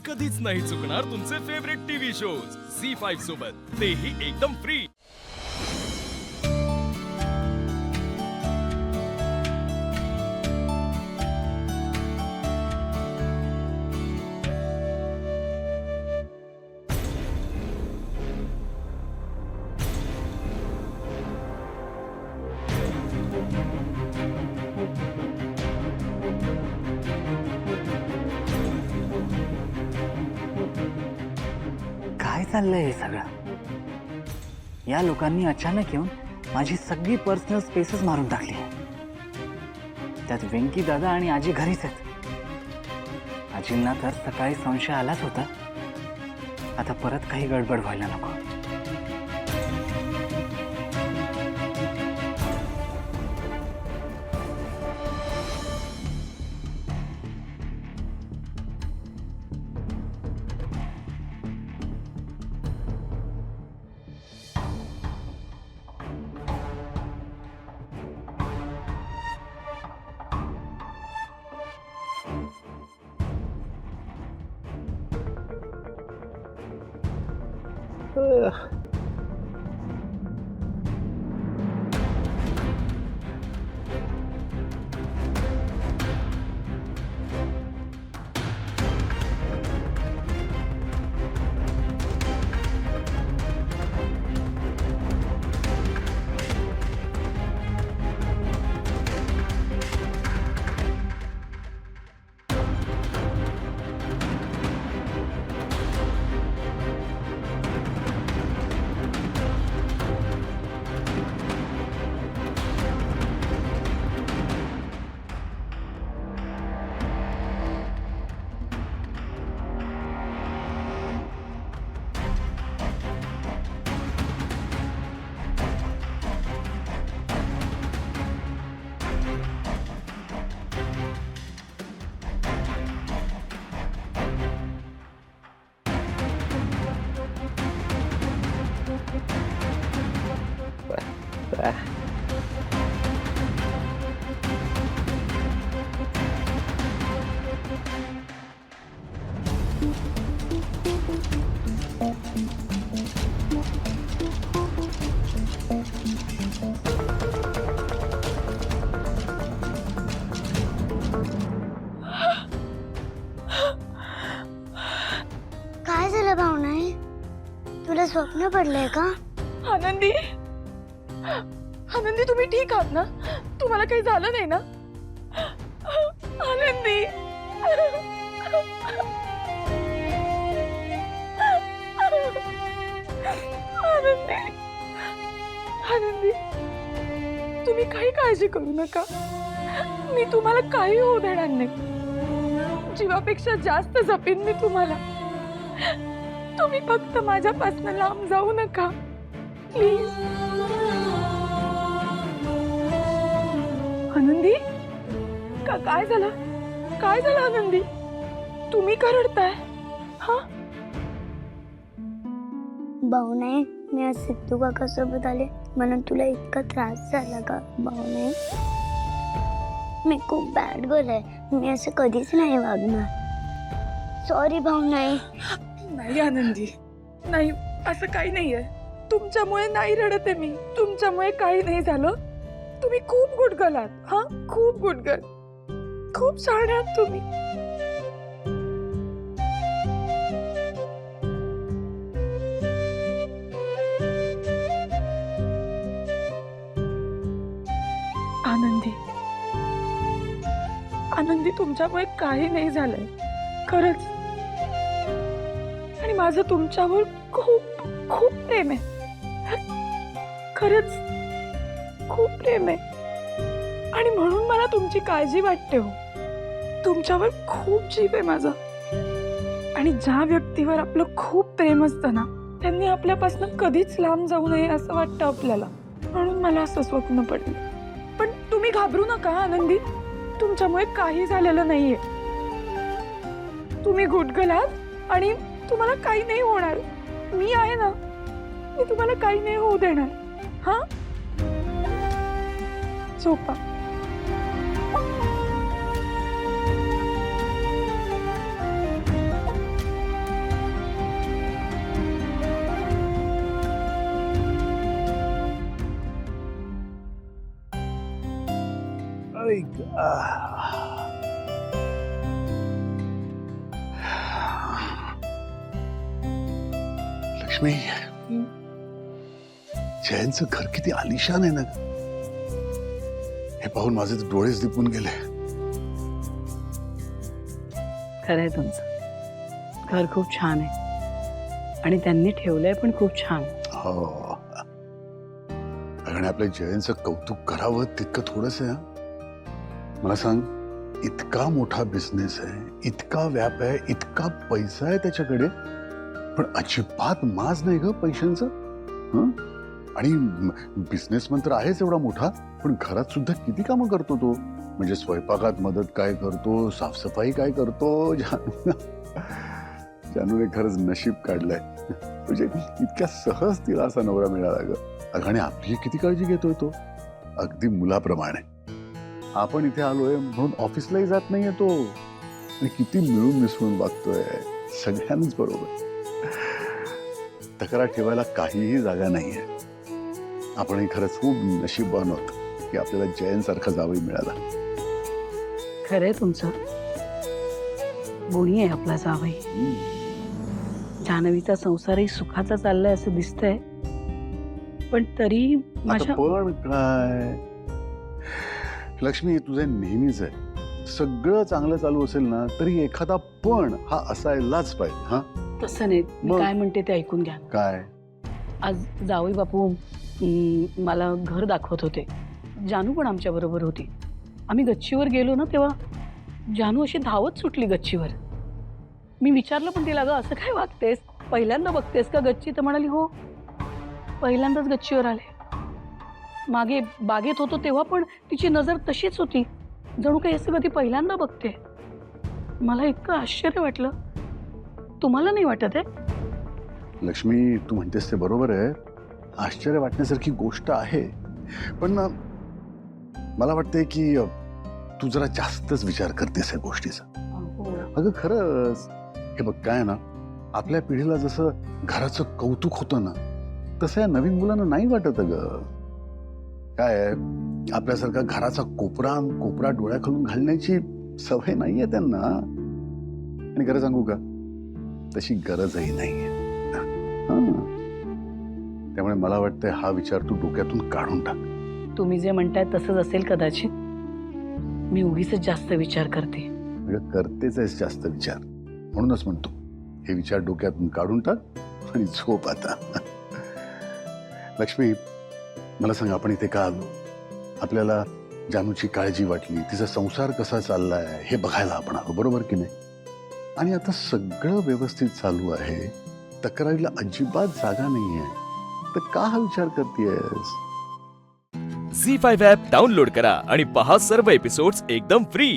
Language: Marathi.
कधीच नाही चुकणार तुमचे फेवरेट टीव्ही शोज झी5 सोबत, तेही एकदम फ्री। काय चाललंय हे सगळं? या लोकांनी अचानक येऊन माझी सगळी पर्सनल स्पेसेस मारून टाकली। त्यात वेंकी दादा आणि आजी घरीच आहेत। आजींना तर सकाळी संशय आलाच होता, आता परत काही गडबड व्हायला नको। काय झालं भावना? तुला स्वप्न पडलंय का? आनंदी, आनंदी तुम्ही ठीक आहात ना? तुम्हाला काही झालं नाही ना? आनंदी, आनंदी, आनंदी, तुम्ही काही काळजी करू नका। मी तुम्हाला काही होऊ देणार नाही। जीवापेक्षा जास्त जपेन मी तुम्हाला। तुम्ही फक्त माझ्यापासून लांब जाऊ नका, प्लीज। आनंदी, काय झालं? काय झालं आनंदी? तुम्ही का रडताय? हा? भावना, मी आज सिद्धू काका सोबत आले म्हणून तुला इतका त्रास झाला का? भावना, मी खूप बॅड गर्ल आहे, मी असं कधीच नाही वागणार। सॉरी भावना। नाही आनंदी, नाही, असं काही नाहीये। तुमच्यामुळे नाही रडत आहे मी, तुमच्यामुळे काही नाही झालं। तुम्ही खूप गुड गर्ल आहात। हा, खूप गुड गर्ल, खूप छान आहात तुम्ही। आनंदी, आनंदी, तुमच्यामुळे काही नाही झालंय, खरंच। आणि माझं तुमच्यावर खूप खूप प्रेम आहे, खरंच खूप प्रेम आहे। आणि म्हणून मला तुमची काळजी वाटते हो। तुमच्यावर खूप जीव आहे माझा। आणि ज्या व्यक्तीवर आपलं खूप प्रेम असतं ना, त्यांनी आपल्यापासून कधीच लांब जाऊ नये असं वाटतं आपल्याला। म्हणून मला असं स्वप्न पडलं। पण तुम्ही घाबरू नका आनंदी, तुमच्यामुळे काही झालेलं नाहीये। तुम्ही गुड गर्ल आहात आणि तुम्हाला काही नाही होणार। मी आहे ना, मी तुम्हाला काही नाही होऊ देणार। हा, झोपा। लक्ष्मी, जयंतचं घर किती आलिशान आहे ना ग. हे पाहून माझे तर डोळेच दिपून गेले. खरंय तुमचं घर खूप छान आहे आणि त्यांनी ठेवलंय पण खूप छान. हो, आणि आपल्या जयंतचं कौतुक करावं तितकं थोडंच आहे. मला सांग, इतका मोठा बिझनेस आहे, इतका व्याप आहे, इतका पैसा आहे त्याच्याकडे, पण अजिबात माज नाही ग पैशांचं. हं? आणि बिझनेसमॅन तर आहेच एवढा मोठा, पण घरात सुद्धा किती कामं करतो तो. म्हणजे स्वयंपाकात मदत काय करतो, साफसफाई काय करतो. जानूने खरंच नशीब काढलंय. म्हणजे इतक्या सहज तिला असा नवरा मिळाला ग. आणि आपली किती काळजी घेतोय तो, अगदी मुलाप्रमाणे. आपण इथे आलोय म्हणून ऑफिसलाही जात नाहीये तो, आणि किती मिळून मिसळून वागतोय सगळ्यांच बरोबर. तक्रार ठेवायला काहीही जागा नाहीये. आपणही खरंच खूप नशीबवान आहोत की आपल्याला जयंत सारखा जावई मिळाला. खरंय तुमचं, गुणी आहे आपला जावई. जान्हवीचा संसारही सुखाचा चाललाय असं दिसतंय, पण तरी आता माझ्या पण काय लक्ष्मी, तुझं नेहमीच आहे. सगळं चांगलं चालू असेल ना तरी एखादा पण हा असायलाच पाहिजे. हा, तसं नाही. मी मग? काय म्हणते ते ऐकून घ्या. काय आज जावई बापू मला घर दाखवत होते. जानू पण आमच्या बरोबर होती. आम्ही गच्चीवर गेलो ना तेव्हा जानू अशी धावत सुटली गच्चीवर. मी विचारलं पण तिला, ग असं काय वागतेस, पहिल्यांदा बघतेस का गच्ची? तर म्हणाली हो, पहिल्यांदाच गच्चीवर आले. मागे बागेत होतो तेव्हा पण तिची नजर तशीच होती, जणू काही असं कधी पहिल्यांदा बघते. मला इतकं आश्चर्य वाटलं. तुम्हाला नाही वाटत आहे? लक्ष्मी, तू म्हणतेस ते बरोबर आहे. आश्चर्य वाटण्यासारखी गोष्ट आहे, पण ना मला वाटतंय की तू जरा जास्तच विचार करतेस या गोष्टीचा. अगं खरंच, हे बघ काय ना, आपल्या पिढीला जसं घराचं कौतुक होतं ना, तसं या नवीन मुलांना नाही वाटत. अगं काय आहे, आपल्यासारखा घराचा कोपरा कोपरा डोळ्याखालून घालण्याची सवय नाहीये त्यांना. आणि खरं सांगू का, तशी गरजही नाहीये. त्यामुळे मला वाटतंय हा विचार तू डोक्यातून काढून टाक. तुम्ही जे म्हणताय तसंच असेल कदाचित. मी उगीच जास्त विचार करते. म्हणजे करतेच आहेस जास्त विचार, म्हणूनच म्हणतो हे विचार डोक्यातून काढून टाक आणि झोप आता. लक्ष्मी, मला सांग, आपण इथे का आलो? आपल्याला जानूची काळजी वाटली, तिचा संसार कसा चाललाय हे बघायला आपण आलो, बरोबर की नाही? आणि आता सगळं व्यवस्थित चालू आहे, तक्रारीला अजिबात जागा नाहीये, तर का हा विचार करतेयस? झी 5 ॲप डाउनलोड करा आणि पहा सर्व एपिसोड्स एकदम फ्री.